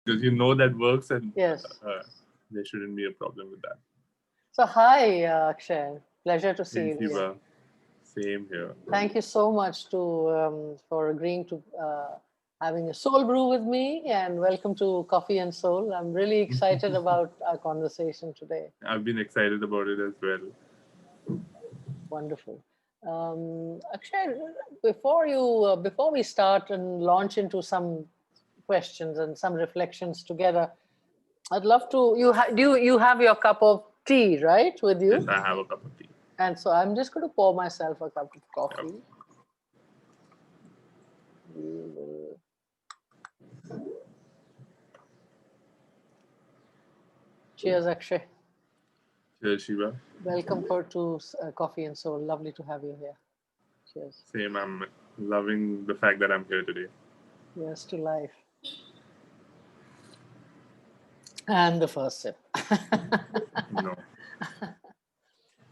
because you know that works, and Yes. there shouldn't be a problem with that. So hi, Akshay. Pleasure to see Hey, you here. Sheba. Same here. Thank you so much for agreeing to having a soul brew with me, and welcome to Coffee and Soul. I'm really excited about our conversation today. I've been excited about it as well. Wonderful. Akshay, before we start and launch into some questions and some reflections together, I'd love to. You have your cup of tea, right, with Yes, you? I have a cup of tea. And so I'm just going to pour myself a cup of coffee. We will... Cheers, Akshay. Cheers, Shiva. Welcome to Coffee and Soul. Lovely to have you here. Cheers. Same. I'm loving the fact that I'm here today. Cheers to life. And the first sip. No.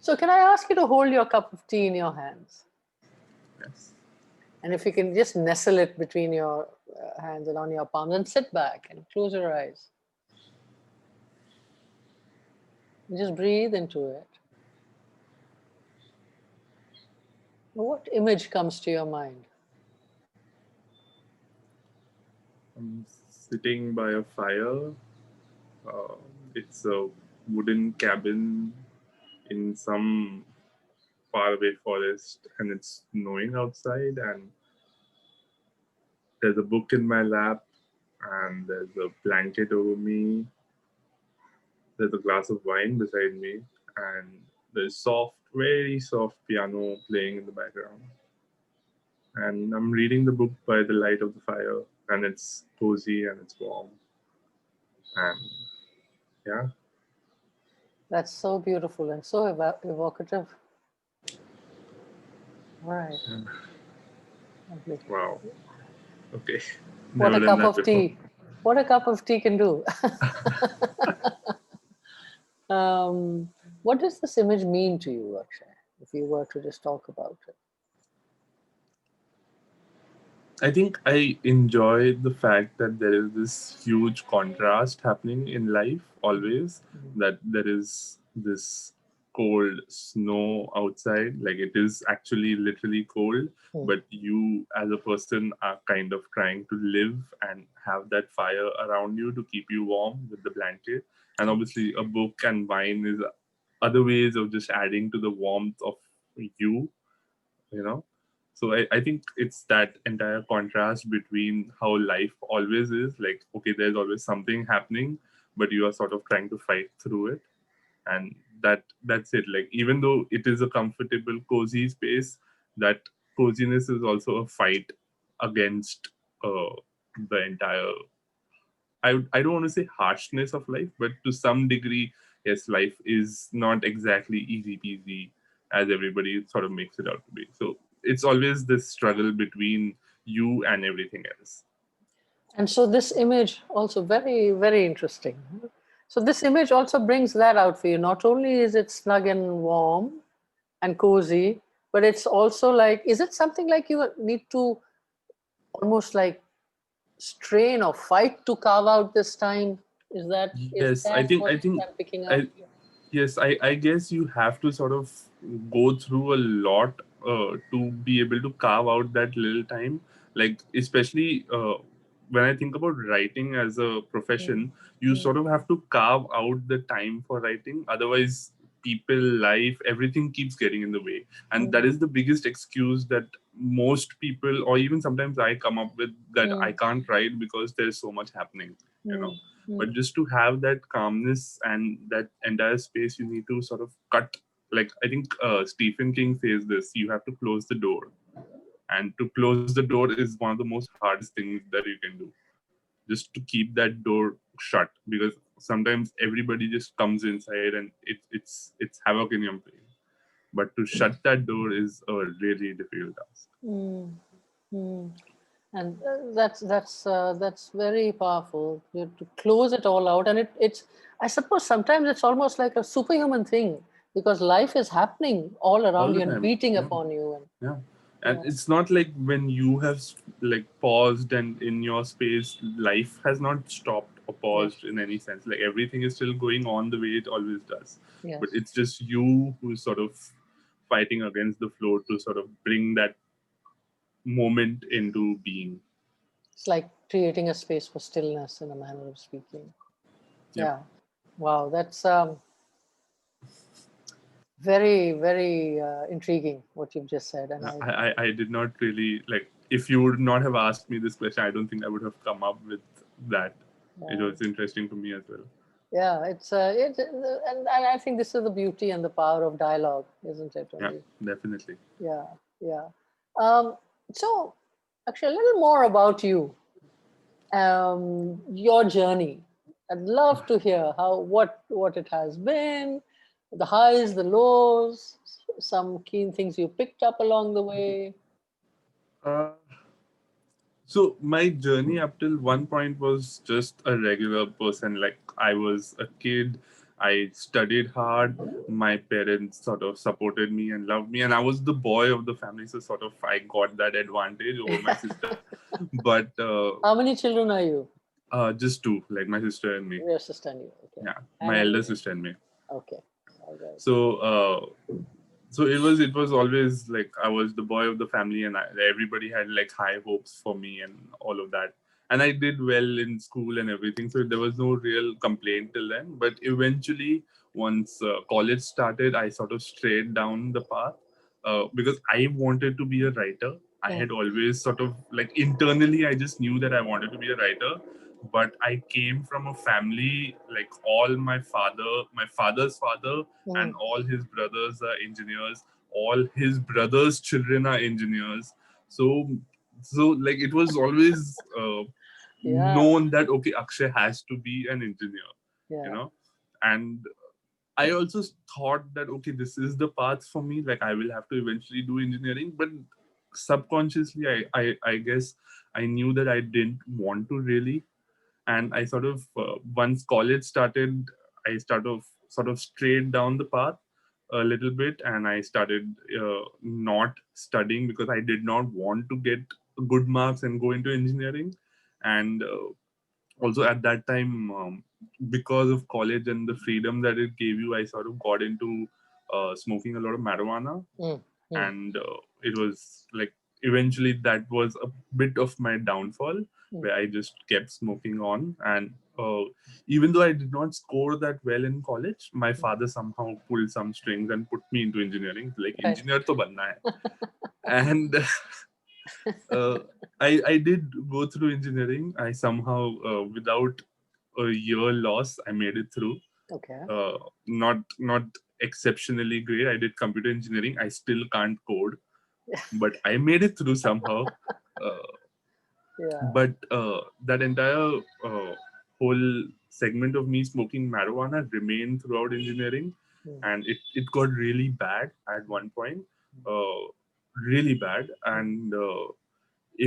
So can I ask you to hold your cup of tea in your hands? Yes. And if you can just nestle it between your hands and on your palms and sit back and close your eyes. And just breathe into it. What image comes to your mind? I'm sitting by a fire. It's a wooden cabin in some faraway forest, and it's snowing outside, and there's a book in my lap, and there's a blanket over me. There's a glass of wine beside me, and there's soft, very soft piano playing in the background. And I'm reading the book by the light of the fire, and it's cozy and it's warm. And yeah. That's so beautiful and so evocative. All right. Lovely. Wow. Okay. What Never a done cup that of before. tea. What a cup of tea can do. What does this image mean to you, Akshay, if you were to just talk about it? I think I enjoy the fact that there is this huge contrast happening in life always, that there is this cold snow outside, like it is actually literally cold, but you as a person are kind of trying to live and have that fire around you to keep you warm with the blanket. And obviously, a book and wine is other ways of just adding to the warmth of you, you know. So I think it's that entire contrast between how life always is, like, okay, there's always something happening, but you are sort of trying to fight through it. And that's it. Like, even though it is a comfortable, cozy space, that coziness is also a fight against the entire, I don't want to say harshness of life, but to some degree, yes, life is not exactly easy peasy as everybody sort of makes it out to be. So it's always this struggle between you and everything else. And so this image also very, very interesting. So this image also brings that out for you. Not only is it snug and warm and cozy, but it's also like, is it something like you need to almost like strain or fight to carve out this time? Is Yes, that what I'm picking up? I yes, I guess you have to sort of go through a lot to be able to carve out that little time. Like, especially when I think about writing as a profession, you sort of have to carve out the time for writing. Otherwise, people, life, everything keeps getting in the way. And that is the biggest excuse that most people, or even sometimes I come up with, that I can't write because there's so much happening, you know. But just to have that calmness and that entire space, you need to sort of cut. Like, I think Stephen King says this: you have to close the door, and to close the door is one of the most hardest things that you can do. Just to keep that door shut, because sometimes everybody just comes inside and it's havoc in your brain. But to shut that door is a really difficult task. And that's very powerful. You have to close it all out, and it's, I suppose sometimes it's almost like a superhuman thing, because life is happening all All around the you and time. beating Yeah. upon you. And Yeah. And it's not like when you have like paused and in your space, life has not stopped Yes. paused in any sense. Like everything is still going on the way it always does, but Yes. it's just you who's sort of fighting against the flow to sort of bring that moment into being. It's like creating a space for stillness in a manner of speaking. Yep. Yeah. Wow. That's very, very intriguing what you've just said. And I did not really like. If you would not have asked me this question, I don't think I would have come up with that. It uh, was interesting to me as well. yeah, and I think this is the beauty and the power of dialogue, isn't it? Yeah, Only. definitely. Yeah. Yeah. Um, so, actually, a little more about you, your journey. I'd love to hear how what it has been, the highs, the lows, some keen things you picked up along the way. Uh, So my journey up till one point was just a regular person. Like I was a kid, I studied hard. My parents sort of supported me and loved me, and I was the boy of the family. So sort of I got that advantage over my sister. But How many children are you? just two, like my sister and me. Your sister and you. Okay. Yeah, my And elder sister and me. okay. All right. So so it was always like I was the boy of the family, and everybody had like high hopes for me and all of that. And I did well in school and everything, so there was no real complaint till then. But eventually, once college started, I sort of strayed down the path because I wanted to be a writer. I Mm, had always sort of like internally, I just knew that I wanted to be a writer. But I came from a family like all my father's father and mm, all his brothers are engineers, all his brothers children are engineers. So so like it was always yeah. known that okay, Akshay has to be an engineer, you Yeah. know. And I also thought that okay, this is the path for me, like I will have to eventually do engineering. But subconsciously I guess I knew that I didn't want to really. And I sort of once college started, I sort of strayed down the path a little bit, and I started not studying because I did not want to get good marks and go into engineering. And also at that time, because of college and the freedom that it gave you, I sort of got into smoking a lot of marijuana. Mm, mm, And it was like eventually that was a bit of my downfall, mm. where I just kept smoking on. And even though I did not score that well in college, my father somehow pulled some strings and put me into engineering, like Right. engineer to banna hai. And uh, I did go through engineering. I somehow without a year loss I made it through. Okay. Not exceptionally great. I did computer engineering. I still can't code, but I made it through somehow. Uh, Yeah. but that entire whole segment of me smoking marijuana remained throughout engineering, Mm, and it got really bad at one point, uh, really bad. mm, And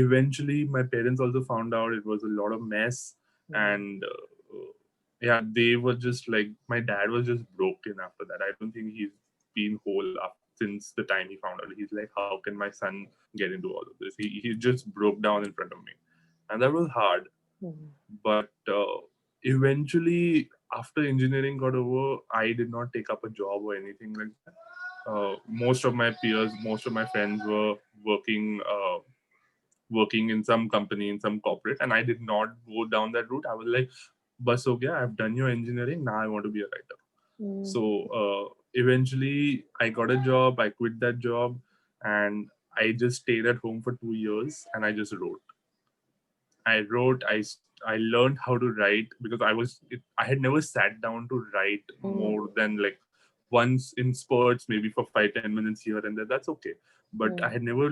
eventually my parents also found out it was a lot of mess. mm. And yeah, they were just like, my dad was just broken after that. I don't think he's been whole since the time he found out. He's like, how can my son get into all of this? He just broke down in front of me, and that was hard. Mm, But eventually, after engineering got over, I did not take up a job or anything like that. Most of my peers, most of my friends were working working in some company, in some corporate, and I did not go down that route. I was like, bus ho gaya, I've done your engineering, now I want to be a writer. mm. So eventually I got a job, I quit that job, and I just stayed at home for 2 years and I just wrote. I wrote. I learned how to write because I had never sat down to write Mm, more than like once in spurts, maybe for 5-10 minutes here and there. That's okay. But I mm, had never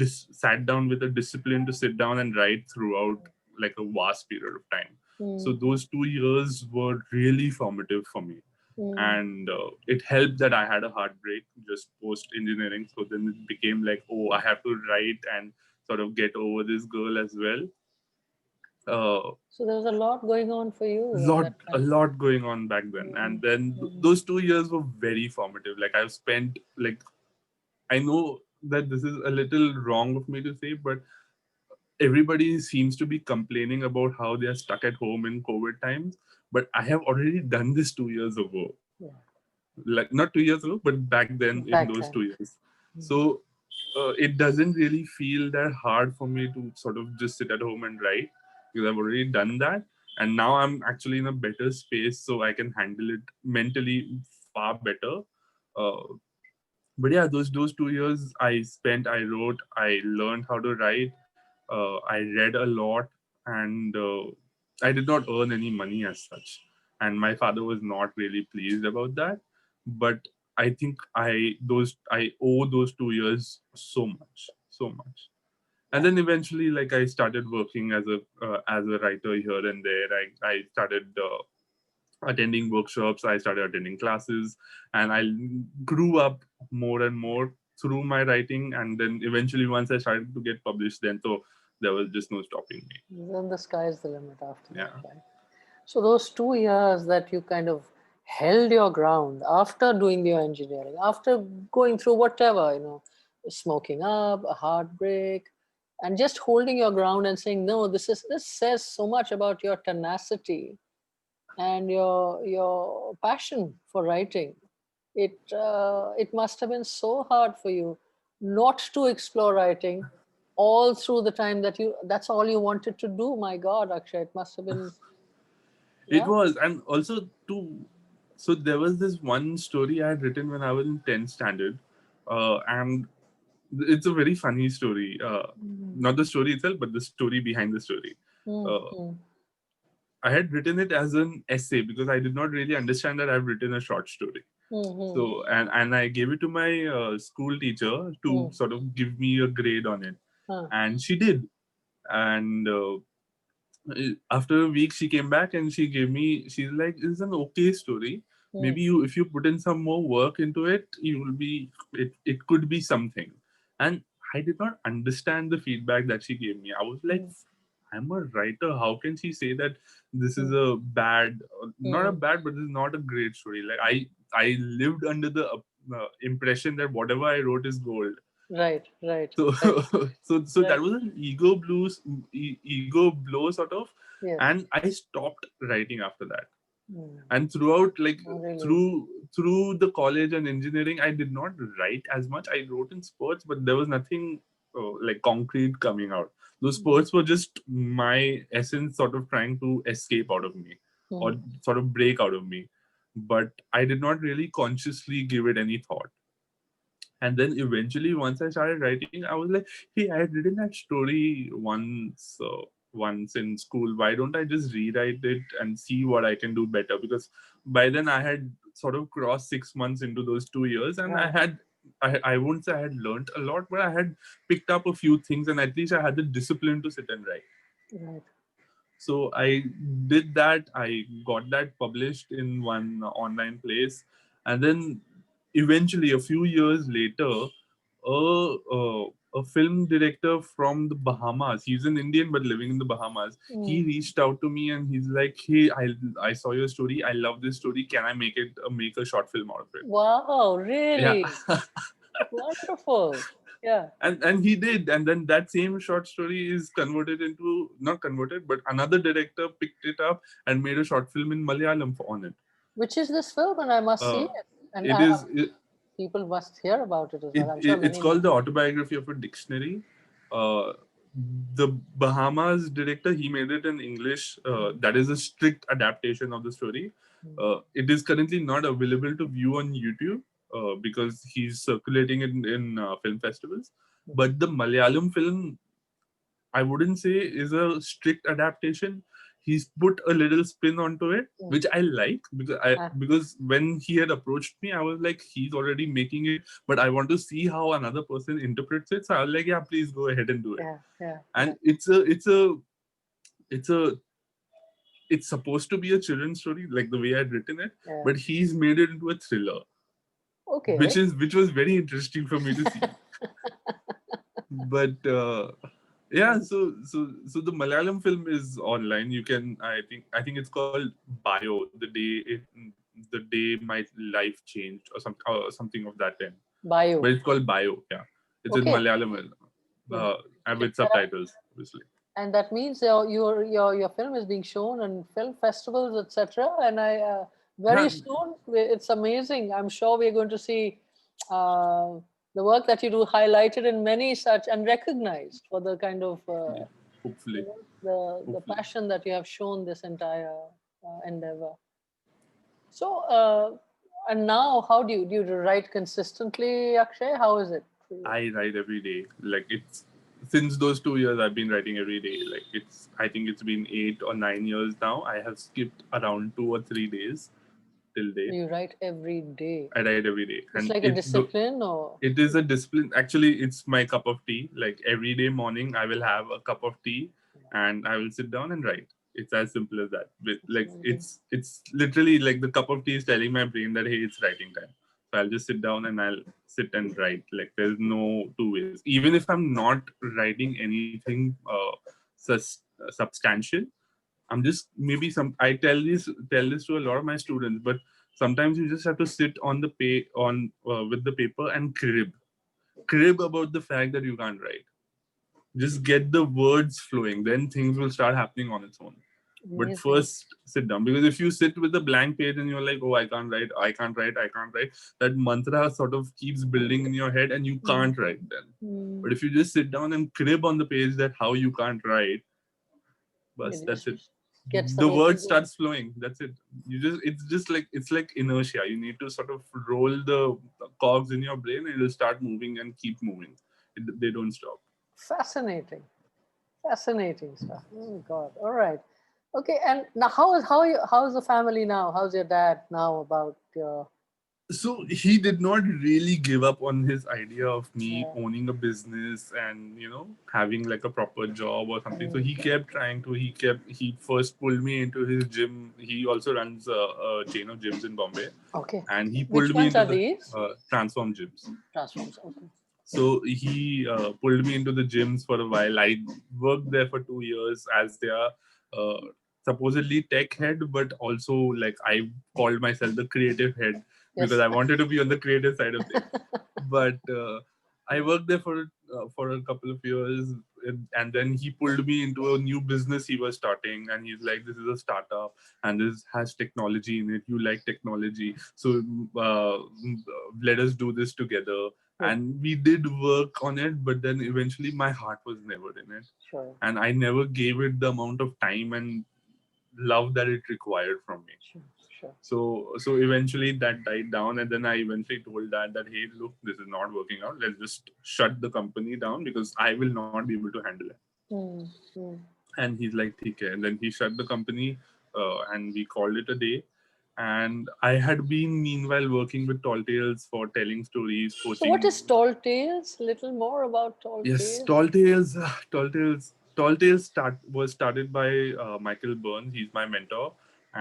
sat down with a discipline to sit down and write throughout like a vast period of time. So mm, those 2 years were really formative for me. mm. And it helped that I had a heartbreak just post engineering. So then it became like, oh, I have to write and sort of get over this girl as well. So there was a lot going on for you at Lot that a time. lot going on back then. And Mm, then mm, those 2 years were very formative. Like I've spent like, I know that this is a little wrong of me to say, but everybody seems to be complaining about how they are stuck at home in COVID times, but I have already done this 2 years ago. Yeah. Like not 2 years ago, but back then in Back those then. 2 years. So it doesn't really feel that hard for me to sort of just sit at home and write, because I've already done that. And now I'm actually in a better space, so I can handle it mentally far better. Uh, but yeah, those 2 years I wrote, I learned how to write, I read a lot, and I did not earn any money as such, and my father was not really pleased about that. But I think I owe those 2 years so much, so much. And Yeah. then eventually, like, I started working as a writer here and there. I started attending workshops, I started attending classes, and I grew up more and more through my writing. And then eventually, once I started to get published, then so there was just no stopping me. Then the sky's the limit after that, Yeah. right? So those 2 years that you kind of held your ground after doing your engineering, after going through whatever, smoking up, a heartbreak, and just holding your ground and saying, no, this says so much about your tenacity and your passion for writing. It must have been so hard for you not to explore writing all through the time that's all you wanted to do. My God, Akshay, it must have been, It yeah. was, and also too. So there was this one story I had written when I was in 10th standard, and it's a very funny story. Not the story itself, but the story behind the story. Uh, Mm-hmm. I had written it as an essay because I did not really understand that I've written a short story. Mm-hmm. So and I gave it to my school teacher to Mm. sort of give me a grade on it, Huh. and she did. And after a week, she came back and she gave me. She's like, "It's an okay story. Mm. Maybe you, if you put in some more work into it, you will be. It could be something." And I did not understand the feedback that she gave me. I was like, Mm. I'm a writer. How can she say that this is Mm. a bad, not a Mm. bad, but this is not a great story? Like I lived under the impression that whatever I wrote is gold. Right, right, So right, so that right. was an ego blow sort of, Yes. and I stopped writing after that. Mm. And throughout, like, Oh, really? through the college and engineering, I did not write as much. I wrote in spurts, but there was nothing like concrete coming out. Those Mm. spurts were just my essence sort of trying to escape out of me, or Mm. sort of break out of me, but I did not really consciously give it any thought. And then eventually, once I started writing, I was like, hey, I had written that story once in school. Why don't I just rewrite it and see what I can do better? Because by then I had sort of crossed 6 months into those 2 years, and Right, I won't say I had learned a lot, but I had picked up a few things, and at least I had the discipline to sit and write. right. So I did that. I got that published in one online place, and then eventually, a few years later, a film director from the Bahamas. He's an Indian but living in the Bahamas. He Mm. reached out to me and he's like, "Hey, I saw your story. I love this story. Can I make a short film out of it?" Wow, Yeah. really? Wonderful. Yeah. And he did, and then that same short story is converted into, not converted, but another director picked it up and made a short film in Malayalam on it. Which is this film? And I must see uh, it. And it is people must hear about it as well. I'm sure it's many called must. the autobiography of a dictionary. uh, the Bahamas director, he made it in English. Mm. That is a strict adaptation of the story. Mm. It is currently not available to view on YouTube because he's circulating it in film festivals. Mm. But the Malayalam film, I wouldn't say is a strict adaptation. He's put a little spin onto it, Mm. which I like, Ah, because when he had approached me, I was like, he's already making it, but I want to see how another person interprets it. So I was like, yeah, please go ahead and do it. yeah, yeah, yeah, And it's a it's supposed to be a children's story, like the way I'd written it, yeah. but he's made it into a thriller, Okay. which was very interesting for me to see. But yeah, Mm. so the Malayalam film is online. You can, I think it's called Bio, the day my life changed, or something of that time. Bio. But it's called Bio. Yeah, it's in Okay. Malayalam, Would you and check with that out? subtitles. obviously. And that means your film is being shown in film festivals, etc. And I Yeah, very soon it's amazing. I'm sure we're going to see uh, the work that you do highlighted in many such and recognized for the kind of hopefully, hopefully, the hopefully. passion that you have shown this entire endeavor. So and now how do you write consistently, Akshay? How is it for you? I write every day. Like it's since those 2 years I've been writing every day. Like it's I think it's been 8 or 9 years now. I have skipped around 2 or 3 days till date. You write every day. I write every day, It's and like a discipline, or it is a discipline. Actually, it's my cup of tea. Like every day morning, I will have a cup of tea, and I will sit down and write. It's as simple as that. But it's like amazing. it's literally like the cup of tea is telling my brain that hey, it's writing time. So I'll just sit down and I'll sit and write. Like there's no two ways. Even if I'm not writing anything substantial, I'm just maybe some. I tell this to a lot of my students, but sometimes you just have to sit on the pay on with the paper and crib about the fact that you can't write. Just get the words flowing, then things will start happening on its own. But Amazing. first, sit down, because if you sit with a blank page and you're like, "Oh, I can't write, I can't write, I can't write," that mantra sort of keeps building in your head, and you Mm. can't write then. But Mm. if you just sit down and crib on the page that how you can't write, but It that's just it. gets the The whole word thing going. starts flowing, that's it. You just it's just like it's like inertia. You need to sort of roll the cogs in your brain, and it'll start moving and keep moving. They don't stop. Fascinating. Fascinating stuff. Oh God. All right. Okay. And now, how is the family now? How's your dad now about your? So he did not really give up on his idea of me Yeah. owning a business and having like a proper job or something. So Mm. he kept trying to. He first pulled me into his gym. He also runs a chain of gyms in Bombay, Okay. and he Which pulled me ones into are the these? transform gyms. Transforms. Okay. So he pulled me into the gyms for a while. I worked there for 2 years as their uh, supposedly tech head, but also like I called myself the creative head because Yes. I wanted to be on the creative side of things. But I worked there for a couple of years, and then he pulled me into a new business he was starting, and he's like, "This is a startup, and this has technology in it. You like technology, so let us do this together." Good. And we did work on it, but then eventually my heart was never in it, Sure. and I never gave it the amount of time and love that it required from me. Sure. Sure. So eventually that died down, and then I eventually told dad that, hey, look, this is not working out. Let's just shut the company down because I will not be able to handle it. Mm. Mm. And he's like, "ठीक है." And then he shut the company, and we called it a day. And I had been meanwhile working with TallTales for telling stories, So, what coaching. is Tall Tales? Little more about Tall Yes, Tales. Tall Tales was started by Michael Burns. He's my mentor,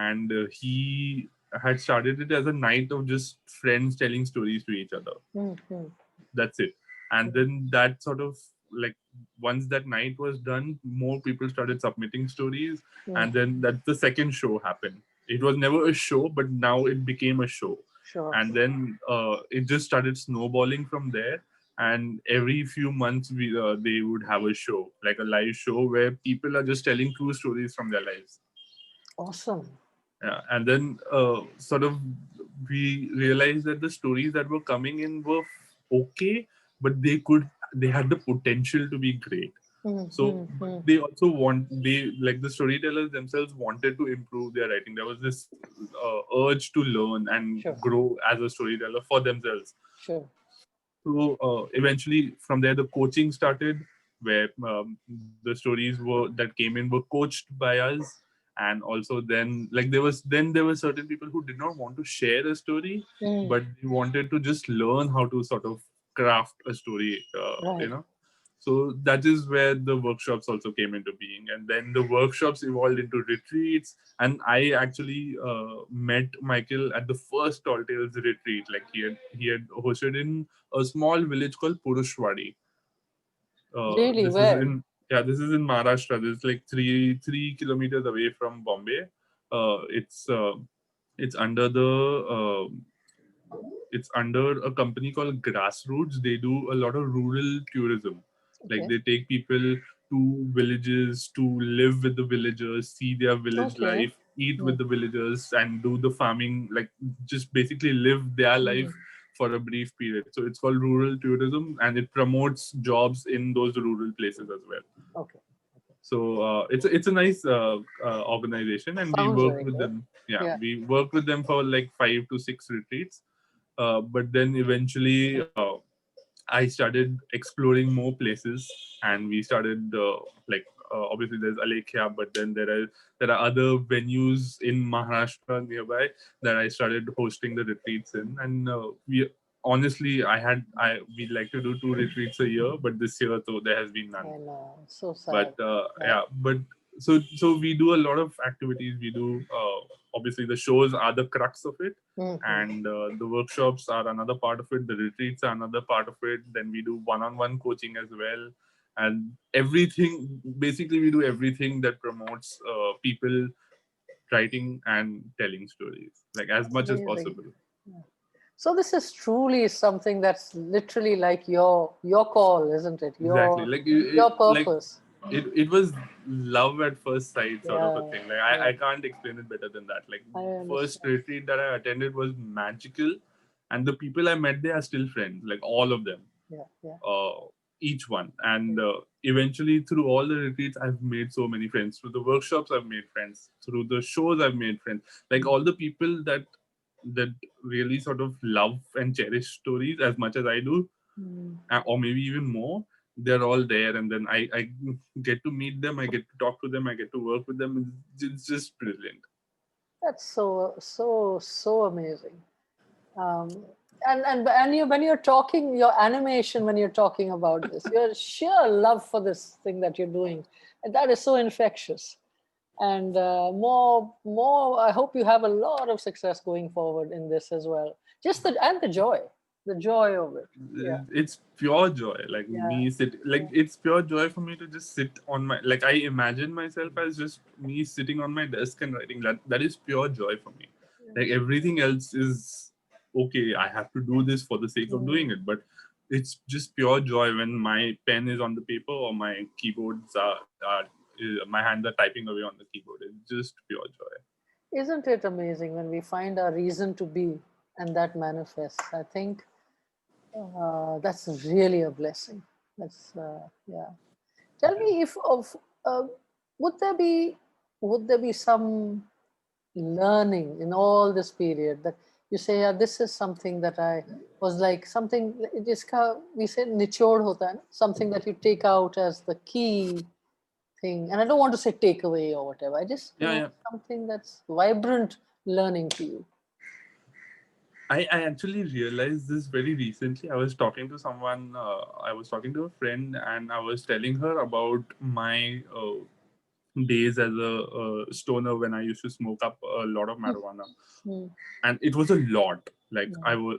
and he had started it as a night of just friends telling stories to each other. Mm-hmm. That's it. And then that sort of like once that night was done, more people started submitting stories, Mm. and then that's the second show happened. It was never a show, but now it became a show, Sure. and then it just started snowballing from there. And every few months, they would have a show, like a live show where people are just telling true stories from their lives. Awesome. Yeah, and then sort of we realized that the stories that were coming in were okay, but they had the potential to be great. So, but Mm-hmm. they also they like the storytellers themselves wanted to improve their writing. There was this urge to learn and Sure. grow as a storyteller for themselves. Sure. So eventually, from there, the coaching started, where the stories that came in were coached by us, and also then there were certain people who did not want to share a story, Mm. but they wanted to just learn how to sort of craft a story. Right. So that is where the workshops also came into being, and then the workshops evolved into retreats. And I actually met Michael at the first Tall Tales retreat. Like he had hosted in a small village called Purushwadi. Really? This is Where? in this is in Maharashtra. This is like three kilometers away from Bombay. Uh, it's uh, it's under the it's under a company called Grassroots. They do a lot of rural tourism. Like Okay. they take people to villages to live with the villagers, see their village Okay. life, eat Mm. with the villagers, and do the farming, like just basically live their life Mm. for a brief period. So it's called rural tourism, and it promotes jobs in those rural places as well. Okay. So it's a nice organization, and we Sounds work very with good. them. Yeah, Yeah. we work with them for like 5 to 6 retreats. But then eventually, I started exploring more places, and we started like obviously there's Alekhya, but then there are other venues in Maharashtra nearby that I started hosting the retreats in, and we honestly I we like to do 2 retreats a year, but this year though there has been none. I know. It's so But sad. Yeah. yeah, but so we do a lot of activities. We do obviously the shows are the crux of it, Hmm. and the workshops are another part of it, the retreats are another part of it. Then we do one-on-one coaching as well, and everything, basically we do everything that promotes people writing and telling stories, like as much as Amazing. possible. So this is truly something that's literally like your call, isn't it? Exactly. Your purpose. It was love at first sight sort of a Yeah. thing. Like Yeah. I can't explain it better than that. Like I first understand. retreat that I attended was magical, and the people I met there are still friends. Like all of them, Yeah. Yeah. uh, each one. And eventually, through all the retreats, I've made so many friends. Through the workshops, I've made friends. Through the shows, I've made friends. Like all the people that really sort of love and cherish stories as much as I do, Mm. or maybe even more, they're all there, and then I get to meet them, I get to talk to them, I get to work with them. It's just brilliant. That's so amazing. Um, and you, when you're talking, your animation, when you're talking about this, your sheer love for this thing that you're doing, and that is so infectious. And more. I hope you have a lot of success going forward in this as well. Just the joy of it. Yeah. It's pure joy, like Yeah. me sit, like it's pure joy for me to just sit on my, like I imagine myself as just me sitting on my desk and writing. That is pure joy for me. Like everything else is okay, I have to do this for the sake of doing Mm. it, but it's just pure joy when my pen is on the paper or my keyboards are my hands are typing away on the keyboard. It's just pure joy. Isn't it amazing when we find our reason to be and that manifests? I think that's really a blessing. That's yeah. Tell me if of uh, would there be would there be some learning in all this period that you say, yeah, this is something that I was like something we say nichod hota hai na? Something that you take out as the key thing. And I don't want to say takeaway or whatever. I just Yeah, yeah. something that's vibrant learning to you. I actually realized this very recently. I was talking to someone, I was talking to a friend, and I was telling her about my days as a stoner when I used to smoke up a lot of marijuana. Hmm. And it was a lot. Like Hmm.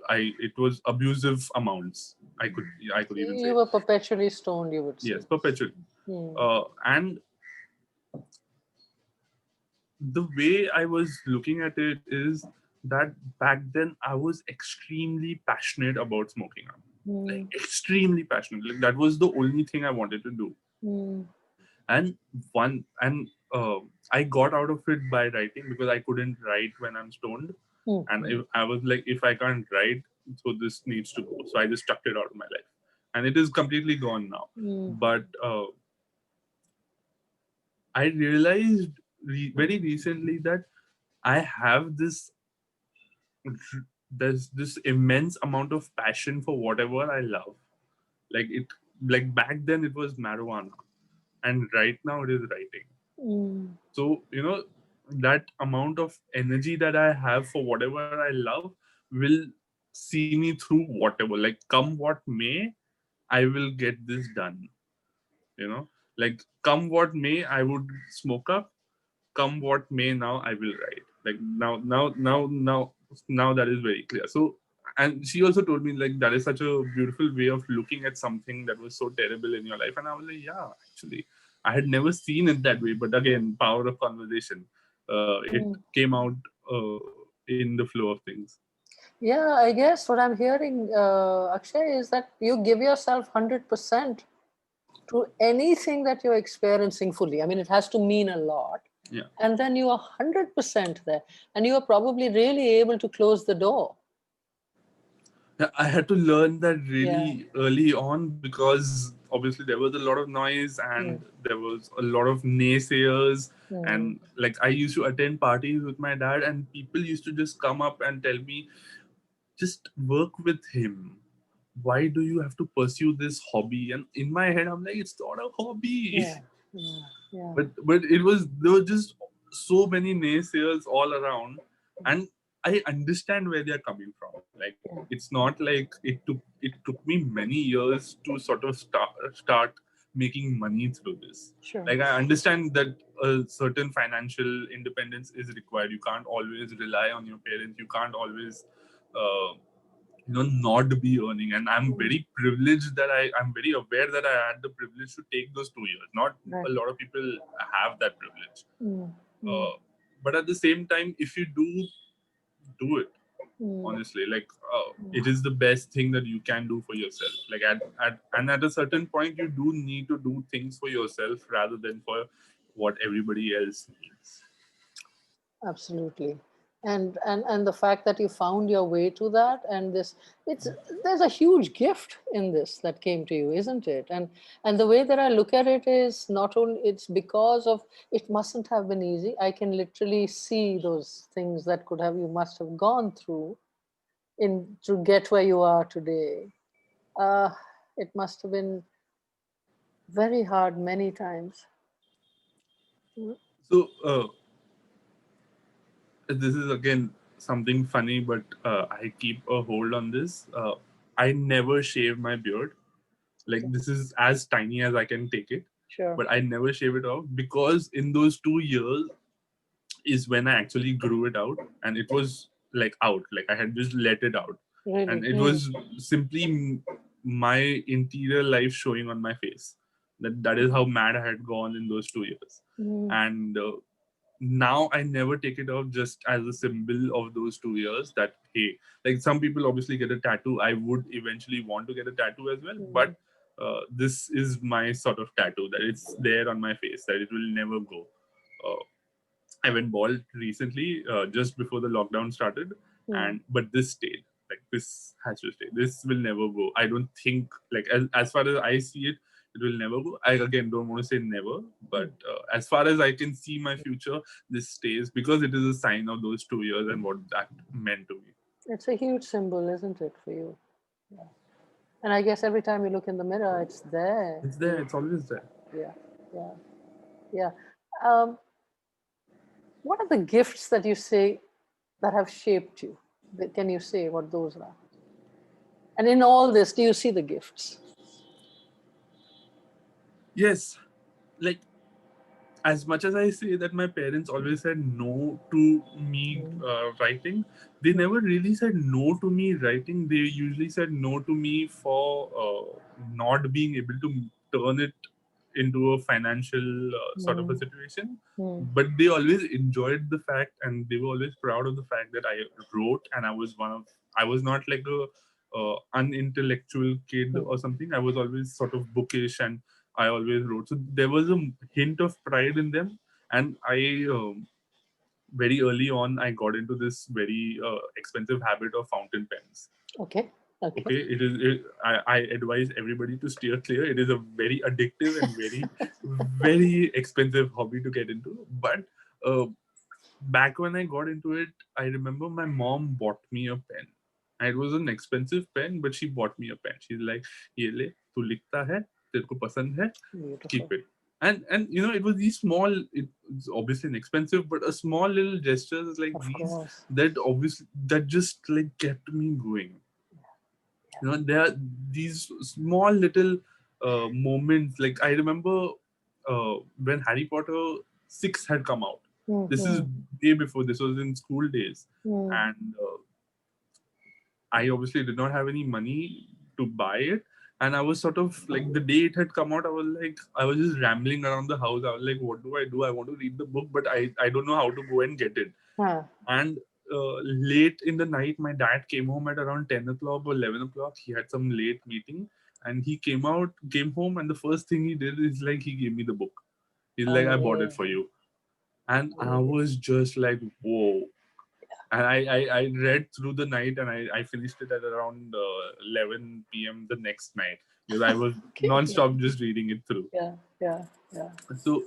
it was abusive amounts. I could even You say. were perpetually stoned, you would say. Yes, perpetually. Hmm. And the way I was looking at it is that back then I was extremely passionate about smoking up. Like Hmm. extremely passionate. Like that was the only thing I wanted to do. Hmm. And one and I got out of it by writing because I couldn't write when I'm stoned. Hmm. And if I was like, if I can't write, so this needs to go. So I just chucked it out of my life, and it is completely gone now. Hmm. But I realized very recently that I have there's this immense amount of passion for whatever I love. Like it, like back then it was marijuana, and right now it is writing. Hmm. So that amount of energy that I have for whatever I love will see me through whatever. Like come what may, I will get this done. You know, like come what may, I would smoke up. Come what may, now I will write. Like now that is very clear. So, and she also told me like that is such a beautiful way of looking at something that was so terrible in your life. And I was like, yeah, actually I had never seen it that way. But again, power of conversation, it Hmm. came out in the flow of things. Yeah, I guess what I'm hearing, Akshay, is that you give yourself 100%. to anything that you're experiencing fully. I mean, it has to mean a lot. Yeah. And then you are 100% there. And you are probably really able to close the door. Yeah, I had to learn that Yeah. really early on because obviously there was a lot of noise and Mm, there was a lot of naysayers. mm, And like I used to attend parties with my dad, and people used to just come up and tell me, just work with him. Why do you have to pursue this hobby? And in my head, I'm like, it's not a hobby. yeah. Yeah. Yeah. But it was, there were just so many naysayers all around, and I understand where they're coming from. Like Yeah. it's not like it took me many years to sort of start making money through this. Sure. Like I understand that a certain financial independence is required. You can't always rely on your parents. You can't always uh, not be earning. And I'm Mm, very privileged that I'm very aware that I had the privilege to take those 2 years. Not right. a lot of people have that privilege. Mm, mm, uh, but at the same time, if you do it mm, honestly, like mm. it is the best thing that you can do for yourself. Like at a certain point, you do need to do things for yourself rather than for what everybody else needs. Absolutely. And the fact that you found your way to that, and this, it's, there's a huge gift in this that came to you, isn't it? And the way that I look at it is, not only it's because of, it mustn't have been easy. I can literally see those things that could have, you must have gone through in to get where you are today. uh it must have been very hard many times. Mm, So this is again something funny, but I keep a hold on this. I never shave my beard. Like okay, this is as tiny as I can take it, sure. but I never shave it off because in those 2 years is when I actually grew it out, and it was like out, like I had just let it out, and Really? it Mm, was simply my interior life showing on my face. That is how mad I had gone in those 2 years, mm, and now I never take it off just as a symbol of those 2 years. That hey, like some people obviously get a tattoo. I would eventually want to get a tattoo as well, but mm, this is my sort of tattoo that it's there on my face that it will never go. Uh, I went bald recently, just before the lockdown started, mm, and but this stayed. Like this has to stay. This will never go. I don't think like as far as I see it, it will never go. I again don't want to say never, but mm. as far as I can see my future, this stays because it is a sign of those 2 years and what that meant to me. It's a huge symbol, isn't it, for you? Yeah. And I guess every time you look in the mirror, it's there. It's there. It's always there. Yeah, yeah, yeah. Um, what are the gifts that you say that have shaped you? Can you say what those are? And in all this, do you see the gifts? Yes, like as much as I say that my parents always said no to me Mm, writing, they mm, never really said no to me writing. They usually said no to me for not being able to turn it into a financial sort of a mm, situation. mm, But they always enjoyed the fact, and they were always proud of the fact that I wrote, and I was not like a unintellectual kid mm. or something. I was always sort of bookish, and I always wrote. So there was a hint of pride in them, and I very early on I got into this very expensive habit of fountain pens. Okay, okay. Okay, I advise everybody to steer clear. It is a very addictive and very expensive hobby to get into. But uh, back when I got into it, I remember my mom bought me a pen. And it was an expensive pen, but she bought me a pen. She's like, "ये ले, तू लिखता है, तेरे को पसंद है, keep Beautiful. it." And it was these small. It's obviously inexpensive, but a small little gestures like Of these course. that just like kept me going. There are these small little moments. Like I remember when Harry Potter 6 had come out. This is Mm-hmm. day before. This was in school days, Mm, and I obviously did not have any money to buy it. And I was sort of like the day it had come out, I was just rambling around the house. I was like, what do I do? I want to read the book, but I don't know how to go and get it. huh. And late in the night, my dad came home at around 10 o'clock or 11 o'clock. He had some late meeting. And he came home, and the first thing he did is like he gave me the book. He's like, I bought it for Amazing. you. And I Amazing. was just like, whoa. And I read through the night, and I finished it at around 11 p.m. the next night, because I was Okay. Yeah. non-stop just reading it through. Yeah. Yeah. Yeah. So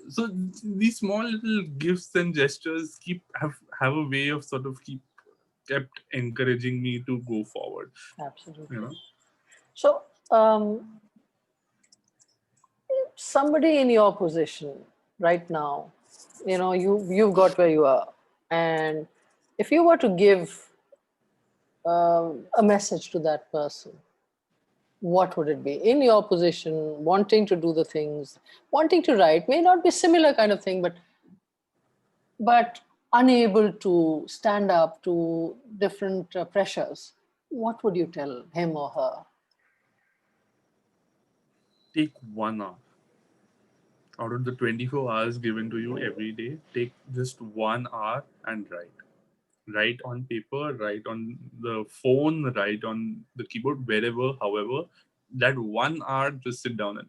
these small little gifts and gestures have a way of sort of kept encouraging me to go forward. You Absolutely. know, So, somebody in your position right now, you've got where you are, and if you were to give a message to that person, what would it be? In your position, wanting to do the things, wanting to write, may not be similar kind of thing, but unable to stand up to different pressures, what would you tell him or her? take 1 hour out of the 24 hours given to you every day. Take just 1 hour and write on paper, write on the phone, write on the keyboard, wherever, however. That 1 hour, just sit down and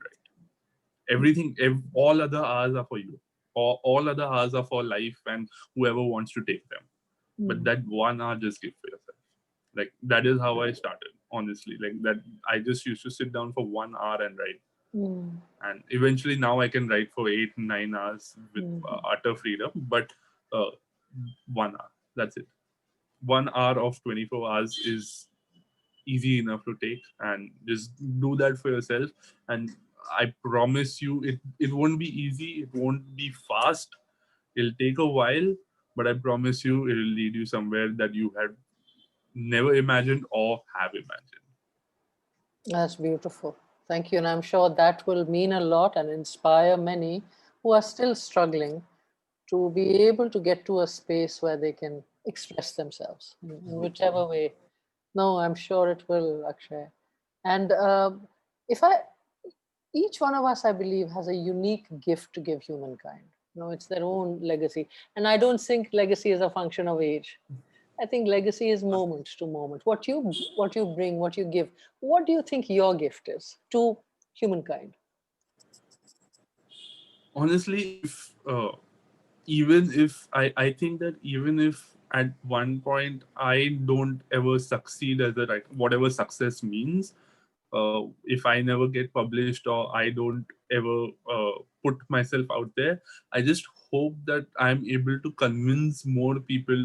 write. All other hours are for you. All other hours are for life and whoever wants to take them. But Mm, that 1 hour, just give for yourself. Like, that is how I started, honestly. Like, that I just used to sit down for 1 hour and write. mm, And eventually now I can write for 8 9 hours with mm. utter freedom. But uh, 1 hour, that's it. 1 hour of 24 hours is easy enough to take, and just do that for yourself. And I promise you, it won't be easy, it won't be fast, it'll take a while, but I promise you it'll lead you somewhere that you had never imagined or have imagined. That's beautiful. Thank you. And I'm sure that will mean a lot and inspire many who are still struggling to be able to get to a space where they can express themselves in Hopefully. whichever way. No, I'm sure it will, Akshay. And if I, each one of us, I believe, has a unique gift to give humankind. It's their own legacy. And I don't think legacy is a function of age. I think legacy is moment to moment. What you bring, what you give. What do you think your gift is to humankind? Honestly, if even if I think that even if at one point I don't ever succeed as a writer, whatever success means, if I never get published or I don't ever put myself out there, I just hope that I'm able to convince more people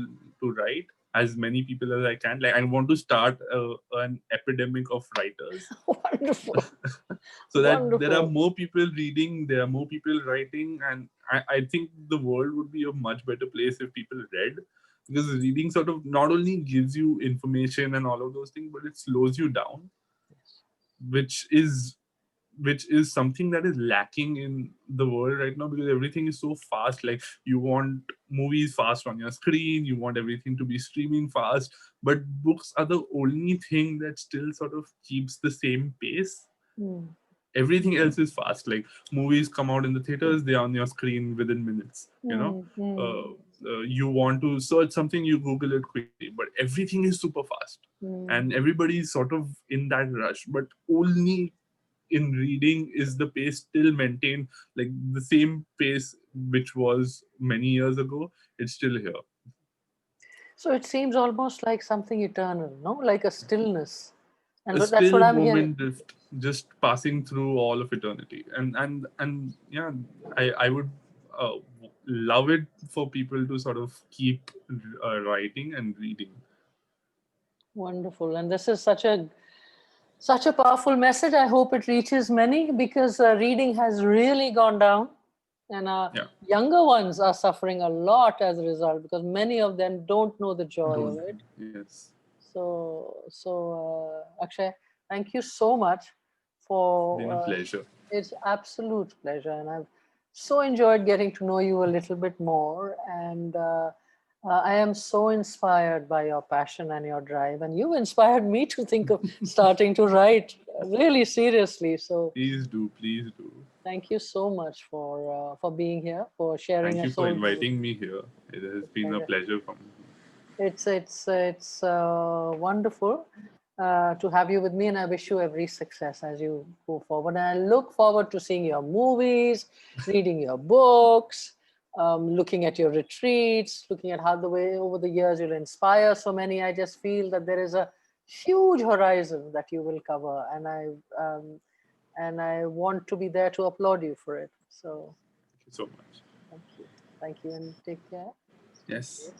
to write, as many people as I can. Like, I want to start an epidemic of writers, Wonderful. so that there are Wonderful. more people reading, there are more people writing, and I think the world would be a much better place if people read. Because reading sort of not only gives you information and all of those things, but it slows you down, which is something that is lacking in the world right now, because everything is so fast. Like, you want movies fast on your screen, you want everything to be streaming fast, but books are the only thing that still sort of keeps the same pace. Mm, Everything else is fast. Like, movies come out in the theaters, they're on your screen within minutes. mm, mm, You want to search something, you Google it quickly, but everything is super fast. mm. And everybody is sort of in that rush, but only in reading is the pace still maintained, like the same pace which was many years ago. It's still here. So it seems almost like something eternal, no? Like a stillness. And A that's what still I'm hearing. moment drift, just passing through all of eternity. And yeah, I would uh, love it for people to sort of keep writing and reading. Wonderful. And this is such a powerful message. I hope it reaches many because reading has really gone down, and Yeah, younger ones are suffering a lot as a result because many of them don't know the joy of don't. it. Yes, So, Akshay, thank you so much been a for pleasure. it's absolute pleasure, and I've so enjoyed getting to know you a little bit more. And I am so inspired by your passion and your drive, and you inspired me to think of starting to write really seriously. So, Please do, please do. thank you so much for being here, for sharing Thank your you for soul brew. inviting me here. It has been a Pleasure. pleasure for me. It's wonderful. to have you with me, and I wish you every success as you go forward. And I look forward to seeing your movies, reading your books, looking at your retreats, looking at how the way over the years you'll inspire so many. I just feel that there is a huge horizon that you will cover, and I want to be there to applaud you for it. So Thank you so much. thank you, and take care. Yes.